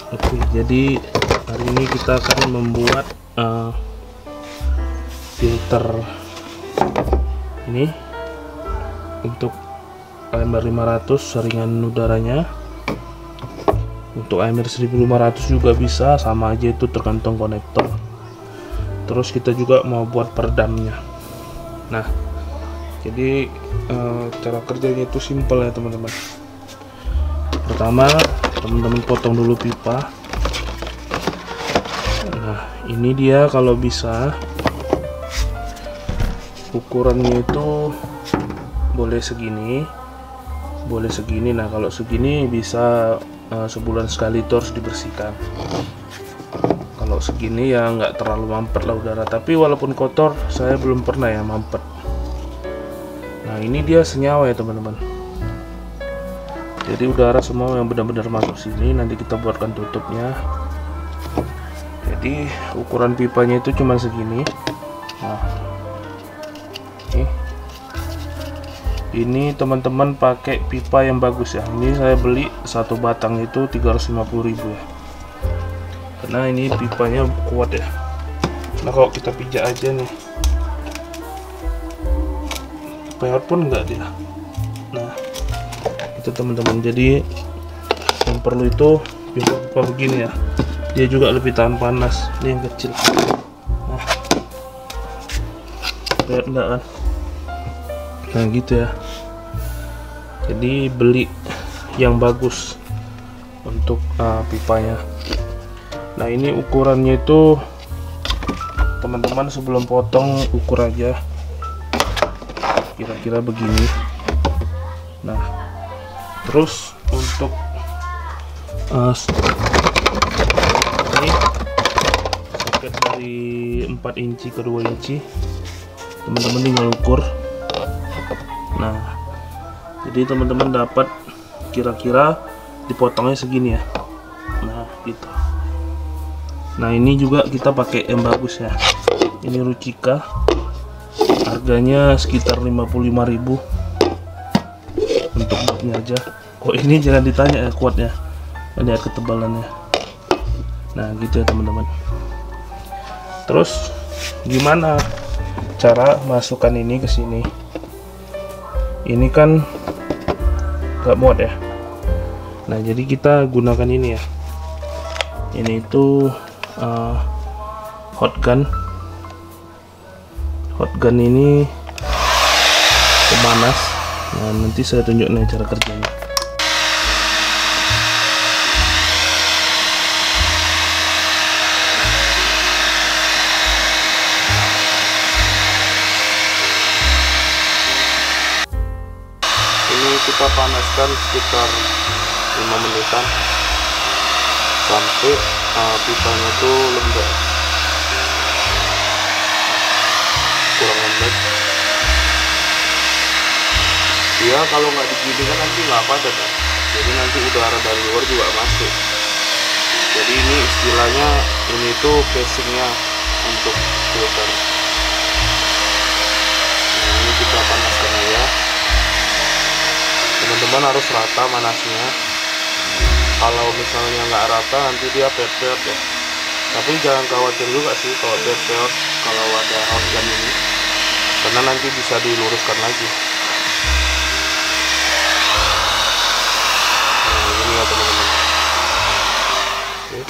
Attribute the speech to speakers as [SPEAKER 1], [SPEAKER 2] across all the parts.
[SPEAKER 1] Oke, jadi hari ini kita akan membuat filter ini untuk AMR 500 saringan udaranya. Untuk AMR 1500 juga bisa, sama aja, itu tergantung konektor. Terus kita juga mau buat peredamnya. Nah, jadi cara kerjanya itu simpel ya teman-teman. Pertama, teman-teman potong dulu pipa. Nah, ini dia kalau bisa ukurannya itu boleh segini, boleh segini. Nah, kalau segini bisa sebulan sekali itu harus dibersihkan. Kalau segini ya nggak terlalu mampet lah udara, tapi walaupun kotor saya belum pernah ya mampet. Nah, ini dia senyawa ya teman-teman. Jadi udara semua yang benar-benar masuk sini, nanti kita buatkan tutupnya. Jadi ukuran pipanya itu cuma segini. Nah, ini teman-teman pakai pipa yang bagus ya. Ini saya beli satu batang itu 350.000 ya, karena ini pipanya kuat ya. Nah, kalau kita pijak aja nih, peot pun enggak dia. Nah, itu teman-teman. Jadi yang perlu itu pipa begini ya, dia juga lebih tahan panas. Ini yang kecil. Nah, peot enggak kan? Nah, gitu ya. Jadi beli yang bagus untuk pipanya. Nah, ini ukurannya itu teman-teman sebelum potong ukur aja kira-kira begini. Nah, terus untuk ini soket dari 4 inci ke 2 inci teman-teman tinggal ukur. Nah, jadi teman-teman dapat kira-kira dipotongnya segini ya. Nah, gitu. Nah, ini juga kita pakai yang bagus ya. Ini Ruchika, harganya sekitar 55.000 untuk botnya aja. Oh, ini jangan ditanya ya kuatnya, lihat ketebalannya. Nah, gitu ya teman-teman. Terus gimana cara masukkan ini ke sini? Ini kan gak muat ya. Nah, jadi kita gunakan ini ya. Ini itu hot gun. Hot gun ini pemanas. Nah, nanti saya tunjukin cara kerjanya. Kita panaskan sekitar 5 menitan sampai pipanya itu lembek, kurang lembek ya. Kalau nggak digini kan nanti nggak padat kan, jadi nanti udara dari luar juga masuk. Jadi ini istilahnya, ini tuh casingnya untuk filter. Nah, ini kita panaskan aja. Teman-teman harus rata panasnya. Kalau misalnya nggak rata nanti dia peot-peot ya. Tapi jangan khawatir juga sih kalau peot-peot kalau ada hot gun ini, karena nanti bisa diluruskan lagi. Nah, ini ya teman-teman. Oke,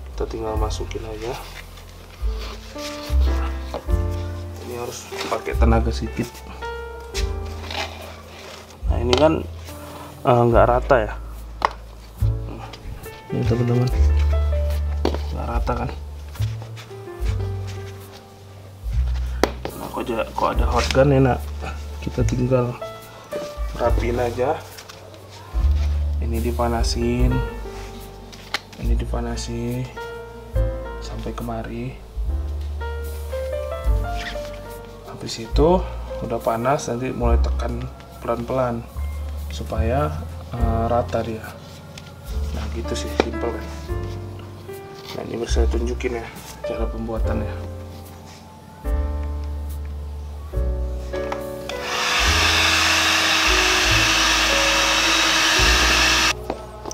[SPEAKER 1] kita tinggal masukin aja. Ini harus pakai tenaga sedikit. Nah, ini kan nggak rata ya. Ini teman-teman, nggak rata kan. Nah, kok ada hot gun enak, kita tinggal rapiin aja. Ini dipanasin, ini dipanasi sampai kemari. Habis itu udah panas, nanti mulai tekan pelan-pelan supaya rata dia. Nah, gitu sih, simpel kan. Nah, ini bisa saya tunjukin ya cara pembuatannya.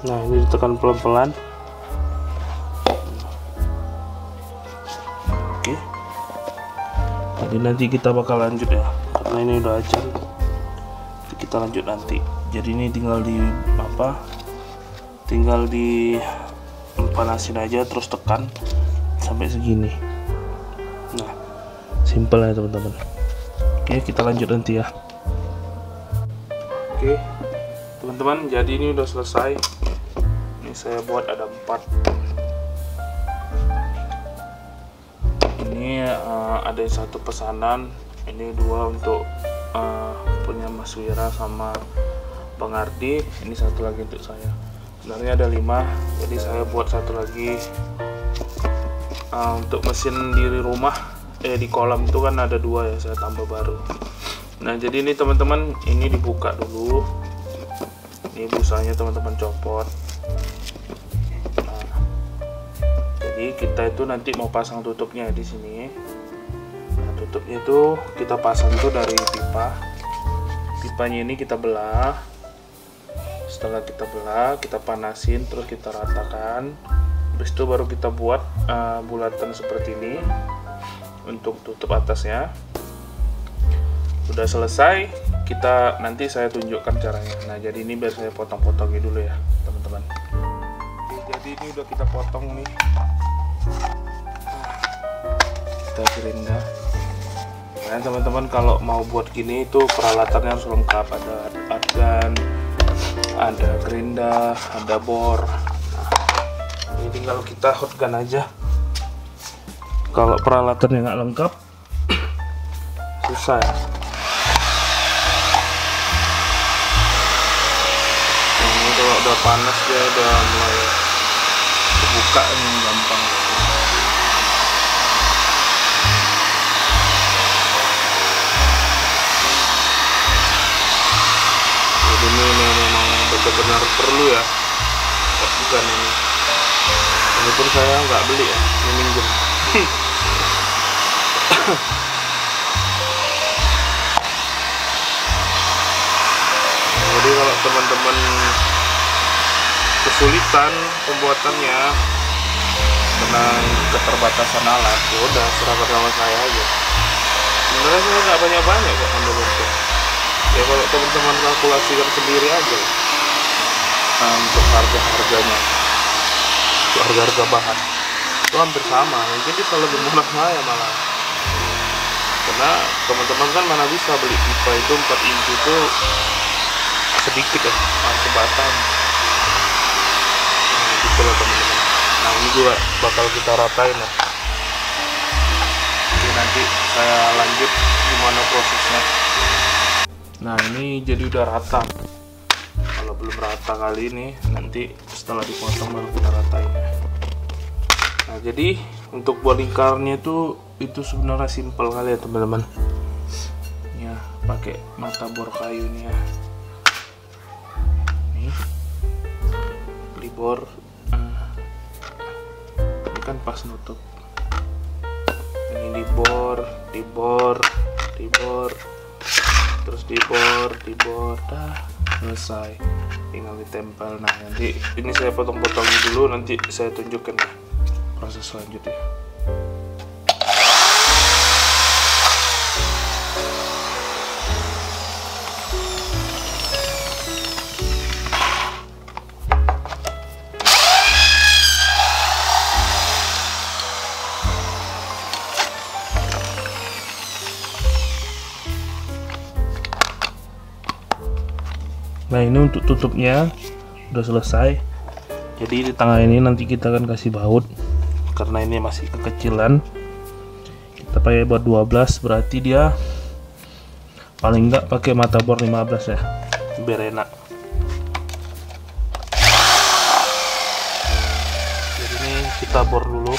[SPEAKER 1] Nah, ini ditekan pelan-pelan. Oke. Jadi nanti kita bakal lanjut ya, karena ini udah ajan. Kita lanjut nanti. Jadi ini tinggal di tinggal di panasin aja, terus tekan sampai segini. Nah, simple ya teman-teman. Oke, kita lanjut nanti ya. Oke teman-teman, jadi ini udah selesai. Ini saya buat ada 4. Ini ada 1 pesanan, ini 2 untuk punya Mas Wira sama Bang Ardi, ini 1 lagi untuk saya. Sebenarnya ada 5, jadi saya buat 1 lagi untuk mesin di rumah. Di kolam itu kan ada 2 ya, saya tambah baru. Nah, jadi ini teman-teman, ini dibuka dulu. Ini busanya teman-teman copot. Nah, jadi kita itu nanti mau pasang tutupnya di sini. Nah, tutupnya itu kita pasang itu dari pipa. Pipanya ini kita belah. Setelah kita belah, kita panasin, terus kita ratakan. Habis itu baru kita buat bulatan seperti ini untuk tutup atasnya. Sudah selesai, nanti saya tunjukkan caranya. Nah, jadi ini biar saya potong-potongnya dulu ya teman-teman. Jadi ini udah kita potong nih, kita gerinda. Nah teman-teman, kalau mau buat gini itu peralatannya harus lengkap. Ada argan, ada gerinda, ada bor. Nah, ini tinggal kita hotgun aja. Kalau peralatannya nggak lengkap susah ya. Ini kalau udah panas dia udah mulai terbuka, ini gampang. Jadi ini memang benar-benar perlu ya hotgun ini. Walaupun saya nggak beli ya, ini minjem. Jadi kalau teman-teman kesulitan pembuatannya karena keterbatasan alat, ya udah serahkan sama saya aja. Sebenarnya saya nggak banyak-banyak kok ambil untung. Ya kalau teman-teman kalkulasikan sendiri aja. Nah, untuk harga-harganya, untuk harga-harga bahan itu hampir sama, mungkin bisa lebih murah saya malah. Karena teman-teman kan mana bisa beli pipa itu 4 inci itu sedikit ya, sebatang. Nah, gitu lah teman-teman. Nah, ini juga bakal kita ratain ya. Jadi nanti saya lanjut gimana prosesnya. Nah, ini jadi udah rata. Kalau belum rata kali ini, nanti setelah dipotong baru kita ratain ya. Nah, jadi untuk buat lingkarnya itu sebenarnya simpel kali ya teman-teman. Ya, pakai mata bor kayu nih ya. Nih, beli bor. Ini kan pas nutup. Ini dibor, terus dibor, dah selesai. Tinggal ditempel. Nah, nanti ini saya potong-potong dulu, nanti saya tunjukkan ya proses selanjutnya. Nah, ini untuk tutupnya udah selesai. Jadi di tengah ini nanti kita akan kasih baut. Karena ini masih kekecilan, kita pakai buat 12, berarti dia paling enggak pakai mata bor 15 ya, biar enak. Jadi ini kita bor dulu.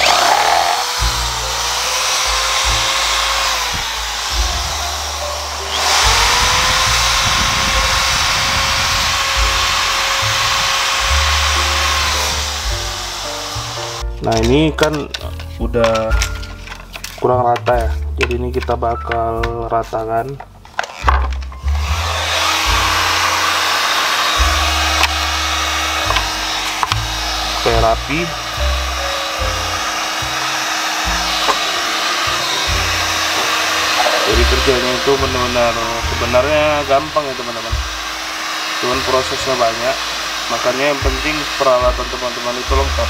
[SPEAKER 1] Nah, ini kan udah kurang rata ya, jadi ini kita bakal ratakan. supaya rapi. Jadi kerjanya itu benar-benar sebenarnya gampang ya teman-teman, cuman prosesnya banyak, makanya yang penting peralatan teman-teman itu lengkap,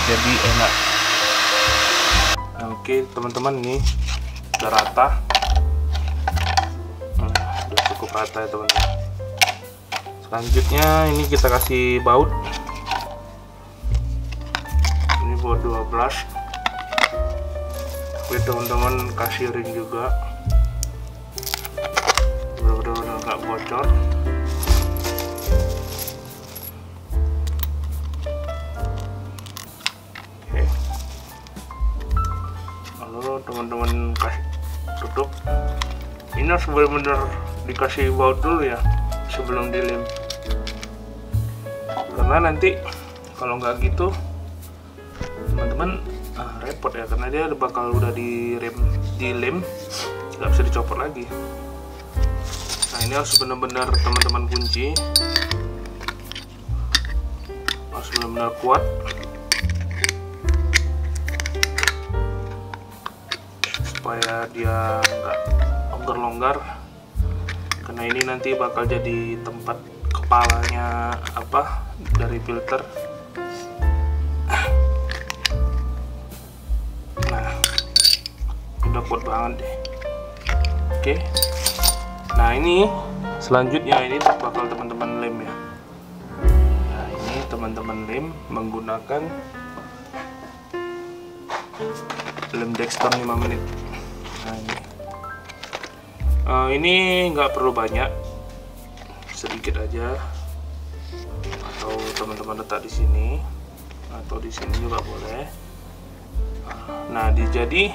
[SPEAKER 1] jadi enak. Nah, oke teman-teman, ini udah rata. Udah cukup rata ya teman-teman. Selanjutnya ini kita kasih baut. Ini baut 12. Oke teman-teman, kasih ring juga, benar-benar nggak bocor. Oke, lalu teman-teman kasih tutup. Ini harus benar-benar dikasih baut dulu ya sebelum dilem, karena nanti kalau nggak gitu teman-teman repot ya, karena dia bakal udah dilem nggak bisa dicopot lagi. Nah ini harus benar-benar teman-teman kunci, harus benar-benar kuat supaya dia nggak longgar-longgar, karena ini nanti bakal jadi tempat kepalanya apa dari filter. Udah kuat banget deh. Oke, nah ini selanjutnya ini bakal teman-teman lem ya. Nah ini teman-teman lem menggunakan lem Dexton 5 menit. Nah ini nggak perlu banyak, sedikit aja, atau teman-teman letak di sini atau di sini juga boleh. Nah jadi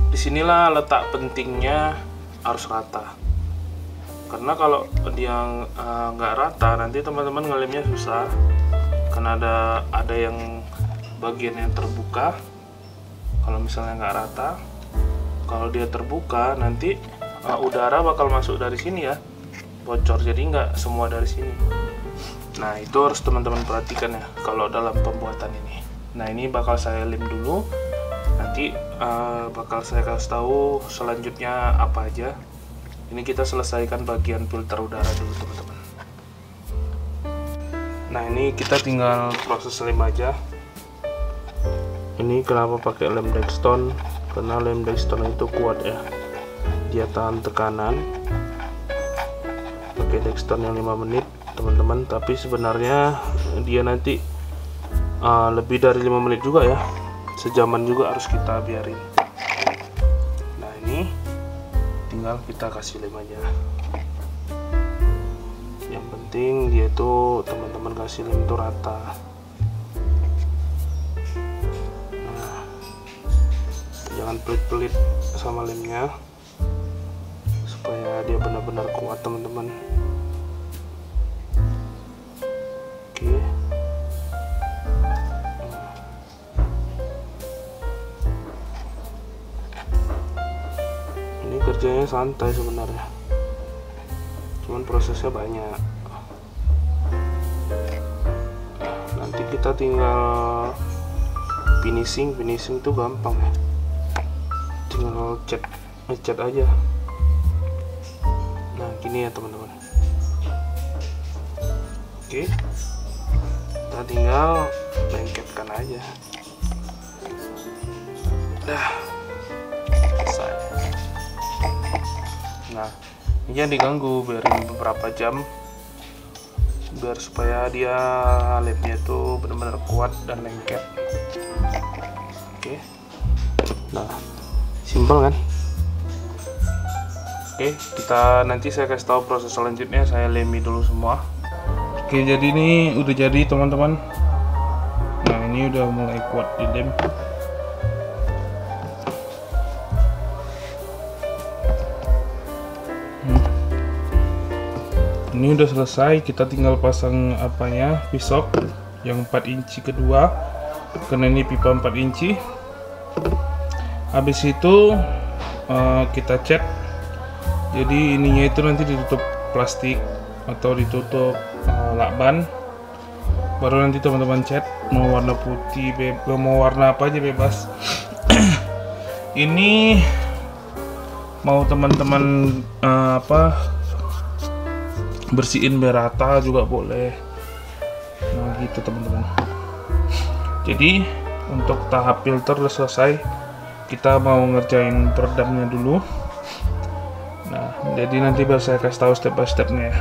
[SPEAKER 1] disinilah letak pentingnya harus rata, karena kalau dia nggak rata nanti teman-teman ngelemnya susah, karena ada yang bagian yang terbuka. Kalau misalnya nggak rata, kalau dia terbuka nanti udara bakal masuk dari sini ya, bocor, jadi nggak semua dari sini. Nah itu harus teman-teman perhatikan ya kalau dalam pembuatan ini. Nah ini bakal saya lem dulu, nanti bakal saya kasih tahu selanjutnya apa aja. Ini kita selesaikan bagian filter udara dulu teman-teman. Nah ini kita tinggal proses lem aja. Ini kenapa pakai lem Dexton, karena lem Dexton itu kuat ya, dia tahan tekanan. Pakai Dexton yang 5 menit teman-teman, tapi sebenarnya dia nanti lebih dari 5 menit juga ya, sejaman juga harus kita biarin. Nah ini tinggal kita kasih lem aja, yang penting dia tuh teman-teman kasih lem itu rata. Nah, jangan pelit-pelit sama lemnya supaya dia benar-benar kuat teman-teman. Oke. Kerjanya santai sebenarnya, cuman prosesnya banyak. Nanti kita tinggal finishing itu gampang ya, tinggal ngecat aja. Nah gini ya teman-teman. Oke, kita tinggal lengketkan aja. Dah selesai. Nah ini yang diganggu, biarin beberapa jam biar supaya dia lemnya itu benar-benar kuat dan lengket. Oke, nah simpel kan. Oke, kita nanti saya kasih tahu proses selanjutnya. Saya lemi dulu semua. Oke, jadi ini udah jadi teman-teman. Nah ini udah mulai kuat di lem. Ini udah selesai, kita tinggal pasang apanya, pisok yang 4 inci kedua, karena ini pipa 4 inci. Habis itu kita cat, jadi ininya itu nanti ditutup plastik atau ditutup lakban. baru nanti teman-teman cat. Mau warna putih, mau warna apa aja bebas. Ini mau teman-teman bersihin biar rata juga boleh. Nah gitu teman-teman. Jadi untuk tahap filter udah selesai, kita mau ngerjain peredamnya dulu. Nah jadi nanti biar saya kasih tahu step by stepnya ya.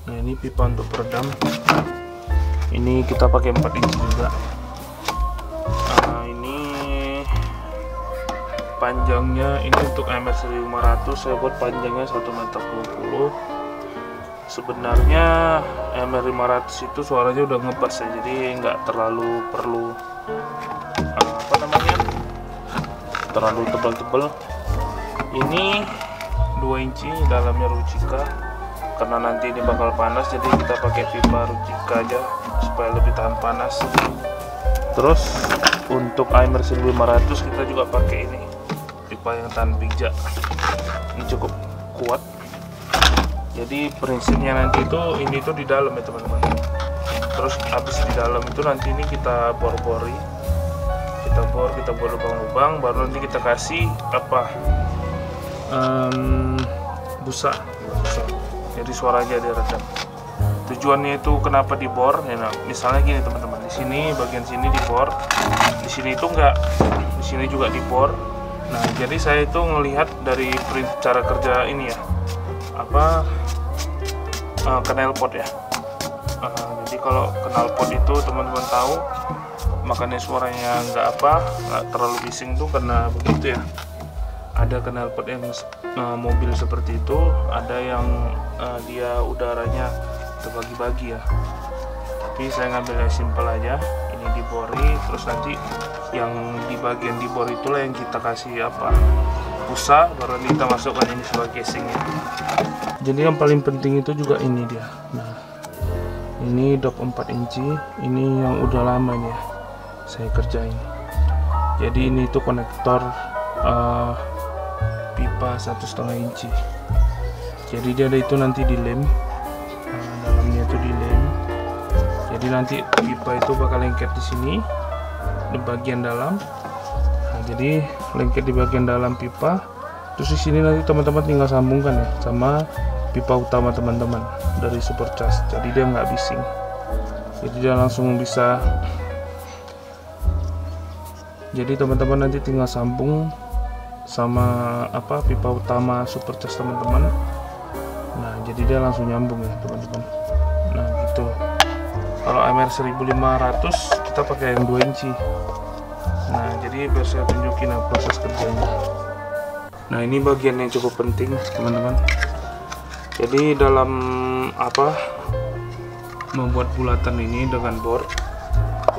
[SPEAKER 1] Nah ini pipa untuk peredam. Ini kita pakai 4 inci juga. Nah ini panjangnya, ini untuk AMR 1500 saya buat panjangnya 1,20 meter. Sebenarnya AMR 500 itu suaranya udah ngebas ya, jadi nggak terlalu perlu terlalu tebal-tebal. Ini 2 inci dalamnya Ruchika, karena nanti ini bakal panas jadi kita pakai pipa Ruchika aja supaya lebih tahan panas. Terus untuk AMR 1500 kita juga pakai ini pipa yang tahan pijak, ini cukup kuat. Jadi prinsipnya nanti itu ini tuh di dalam ya teman-teman. Terus habis di dalam itu nanti ini kita bor-bori, kita bor lubang-lubang, baru nanti kita kasih busa. Jadi suaranya diredam. Tujuannya itu kenapa dibor? Ya, nah, misalnya gini teman-teman, di sini bagian sini dibor, di sini itu enggak, di sini juga dibor. Nah jadi saya itu ngelihat dari cara kerja ini ya, knalpot ya. Jadi kalau knalpot itu teman-teman tahu, makanya suaranya nggak terlalu bising tuh karena begitu ya. Ada knalpot yang mobil seperti itu, ada yang dia udaranya terbagi-bagi ya. Tapi saya ngambil yang simple aja, ini dibori, terus nanti yang di bagian dibor itulah yang kita kasih busa, baru kita masukkan ini sebagai casingnya. Jadi yang paling penting itu juga ini dia. Nah ini dop 4 inci, ini yang udah lama nih ya saya kerjain. Jadi ini itu konektor pipa 1,5 inci. Jadi dia ada itu nanti dilem, dalamnya itu dilem. Jadi nanti pipa itu bakal lengket di sini di bagian dalam. Nah, jadi lengket di bagian dalam pipa. Terus di sini nanti teman-teman tinggal sambungkan ya sama pipa utama teman-teman dari supercharge. Jadi dia nggak bising. Jadi dia langsung bisa. Jadi teman-teman nanti tinggal sambung sama pipa utama supercharge teman-teman. Nah jadi dia langsung nyambung ya teman-teman. Nah gitu. Kalau AMR 1500 kita pakai yang 2 inci. Nah jadi biar saya tunjukin proses kerjanya. Nah ini bagian yang cukup penting teman-teman. Jadi dalam membuat bulatan ini dengan bor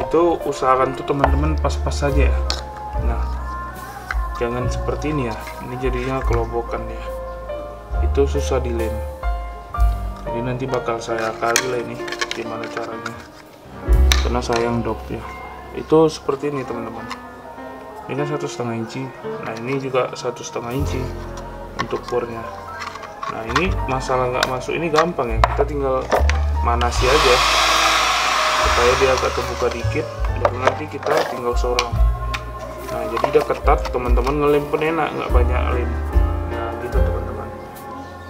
[SPEAKER 1] itu usahakan tuh teman-teman pas-pas saja ya. Nah jangan seperti ini ya, ini jadinya kelobokan ya, itu susah dilem. Jadi nanti bakal saya kali ini gimana caranya, karena sayang dop ya. Itu seperti ini teman-teman. Ini kan 1,5 inci. Nah ini juga 1,5 inci untuk bornya. Nah ini masalah nggak masuk ini gampang ya, kita tinggal manasi aja supaya dia agak terbuka dikit, baru nanti kita tinggal sorong. Nah jadi udah ketat, teman-teman ngelem pun enak, nggak banyak lem. Nah gitu teman-teman.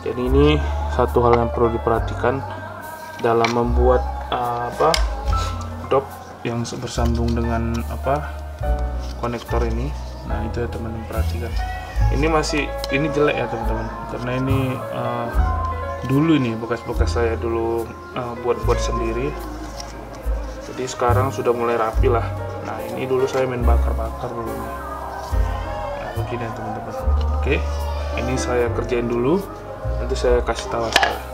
[SPEAKER 1] Jadi ini satu hal yang perlu diperhatikan dalam membuat dop yang bersambung dengan konektor ini. Nah itu ya teman-teman perhatikan. Ini jelek ya teman-teman, karena ini dulu ini bekas-bekas saya dulu buat sendiri. Jadi sekarang sudah mulai rapi lah. Nah ini dulu saya main bakar-bakar dulu. Nah begini ya teman-teman. Oke, ini saya kerjain dulu, nanti saya kasih tahu hasilnya.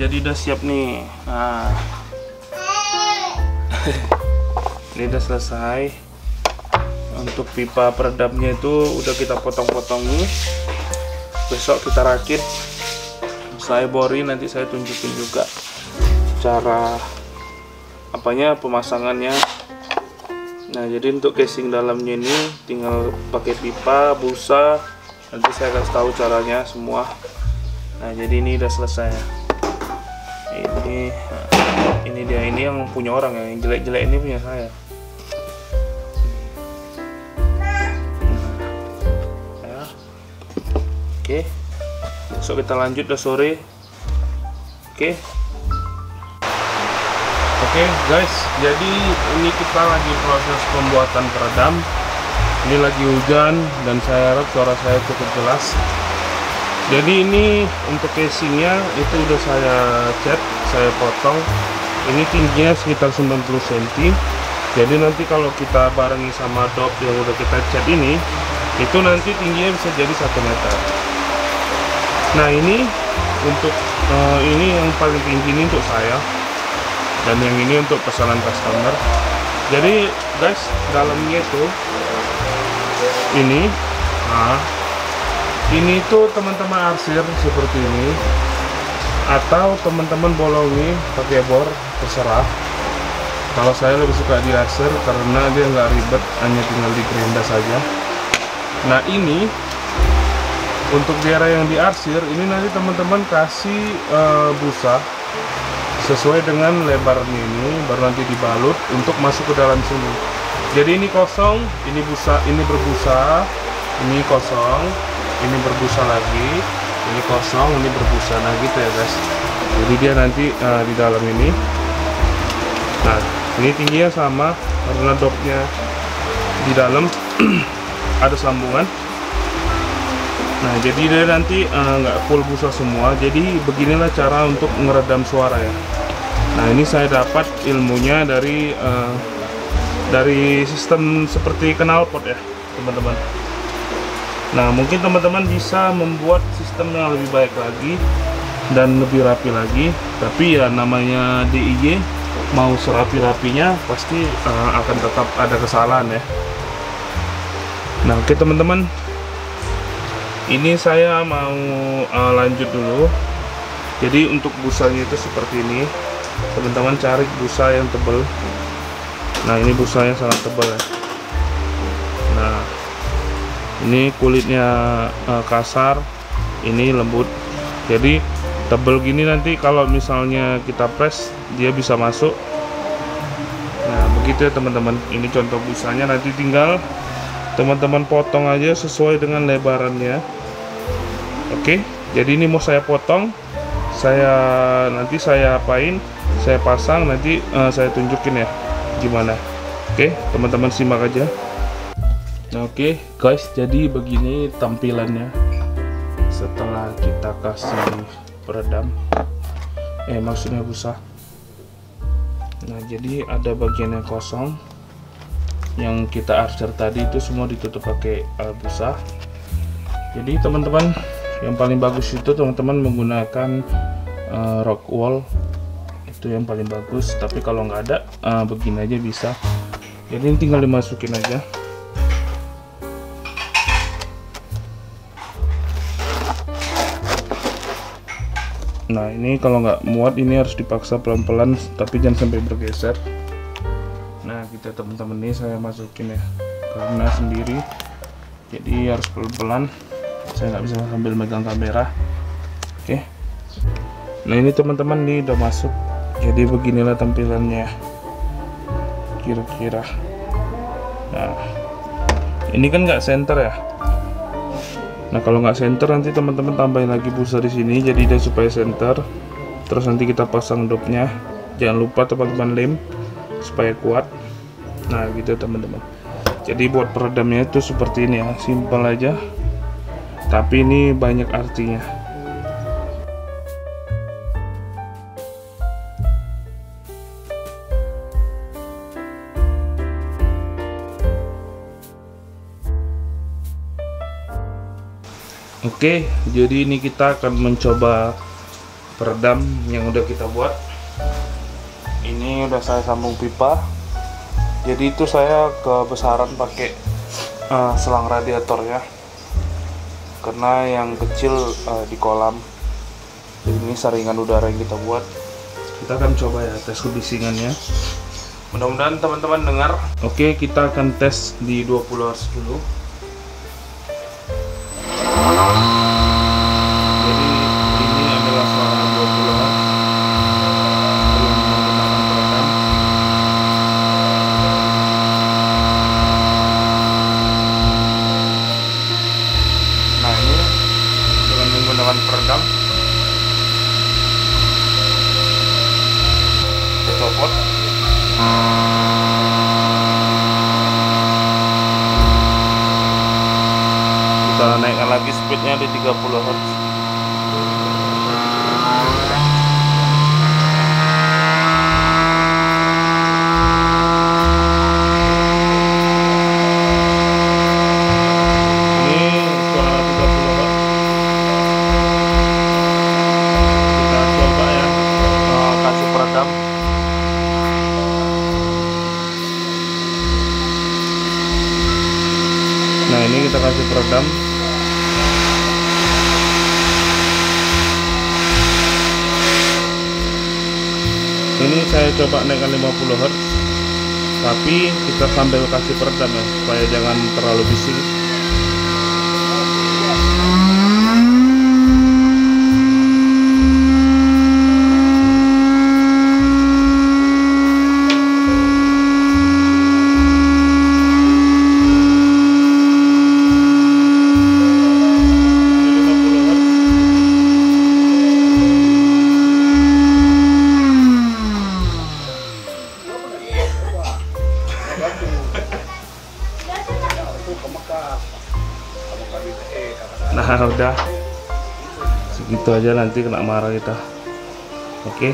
[SPEAKER 1] Jadi udah siap nih. Nah ini udah selesai. Untuk pipa peredamnya itu udah kita potong-potongi. Besok kita rakit, saya bori, nanti saya tunjukin juga cara pemasangannya. Nah, jadi untuk casing dalamnya ini tinggal pakai pipa, busa. Nanti saya kasih tahu caranya semua. Nah, jadi ini udah selesai. Ini dia, ini yang punya orang ya, yang jelek-jelek ini punya saya. Ya. Oke. Besok kita lanjut, udah sore. Oke. Oke guys, jadi ini kita lagi proses pembuatan peredam. Ini lagi hujan dan saya harap suara saya cukup jelas. Jadi ini untuk casingnya itu udah saya cat, saya potong. Ini tingginya sekitar 90 cm. Jadi nanti kalau kita barengi sama dop yang udah kita cat ini, itu nanti tingginya bisa jadi 1 meter. Nah, ini untuk ini yang paling tinggi ini untuk saya. Dan yang ini untuk pesanan customer. Jadi guys, dalamnya itu ini, nah ini tuh teman-teman arsir seperti ini, atau teman-teman bolongi pakai bor, terserah. Kalau saya lebih suka di arsir karena dia nggak ribet, hanya tinggal digerinda saja. Nah, ini untuk daerah yang diarsir ini nanti teman-teman kasih busa sesuai dengan lebarnya ini, baru nanti dibalut untuk masuk ke dalam sini. Jadi ini kosong, ini busa, ini berbusa, ini kosong, ini berbusa lagi, ini kosong, ini berbusa, nah gitu ya guys. Jadi dia nanti di dalam ini. Nah, ini tingginya sama karena dopnya di dalam ada sambungan. Nah, jadi dia nanti nggak full busa semua. Jadi beginilah cara untuk meredam suara ya. Nah, ini saya dapat ilmunya dari sistem seperti knalpot ya teman-teman. Nah, mungkin teman-teman bisa membuat sistem yang lebih baik lagi dan lebih rapi lagi. Tapi ya namanya DIY, mau serapi-rapinya pasti akan tetap ada kesalahan ya. Nah, oke teman-teman, ini saya mau lanjut dulu. Jadi untuk busanya itu seperti ini, teman-teman cari busa yang tebal. Nah, ini busanya sangat tebal ya. Nah, ini kulitnya kasar, ini lembut. Jadi tebal gini nanti kalau misalnya kita press dia bisa masuk. Nah, begitu ya teman-teman. Ini contoh busanya, nanti tinggal teman-teman potong aja sesuai dengan lebarannya. Oke, jadi ini mau saya potong, nanti saya apain, saya pasang, nanti saya tunjukin ya gimana. Oke, teman-teman simak aja. Nah, oke guys, jadi begini tampilannya setelah kita kasih peredam, maksudnya busa. Nah, jadi ada bagian yang kosong yang kita arsir tadi itu semua ditutup pakai busa. Jadi teman-teman, yang paling bagus itu teman-teman menggunakan rock wool, itu yang paling bagus. Tapi kalau nggak ada, begini aja bisa. Jadi ini tinggal dimasukin aja. Nah, ini kalau nggak muat ini harus dipaksa pelan-pelan, tapi jangan sampai bergeser. Nah, kita teman-teman ini saya masukin ya, karena sendiri jadi harus pelan-pelan. Saya nggak bisa sambil megang kamera. Oke. Nah, ini teman-teman ini udah masuk. Jadi beginilah tampilannya kira-kira. Nah, ini kan nggak center ya. Nah, kalau nggak center nanti teman-teman tambahin lagi busa di sini jadi dia supaya center. Terus nanti kita pasang dopnya. Jangan lupa teman-teman lem supaya kuat. Nah, gitu teman-teman. Jadi buat peredamnya itu seperti ini ya, simpel aja. Tapi ini banyak artinya. Oke, jadi ini kita akan mencoba peredam yang udah kita buat. Ini udah saya sambung pipa. Jadi itu saya kebesaran pakai selang radiator ya, karena yang kecil di kolam. Jadi ini saringan udara yang kita buat. Kita akan coba ya tes kebisingannya. Mudah-mudahan teman-teman dengar. Oke, kita akan tes di 20 Hz dulu. Jadi ini adalah suara 20 Hz sebelum menggunakan peredam. Nah, ini dengan menggunakan peredam. Kita copot. Kita naikkan lagi speednya di 30 Hz. Ini suara 30 Hz. Kita coba ya, kasih peredam. Nah, ini kita kasih peredam. Ini saya coba naikkan 50 Hz, tapi kita sambil kasih peredam ya, supaya jangan terlalu bising. Nah, udah segitu aja, nanti kena marah kita. Oke.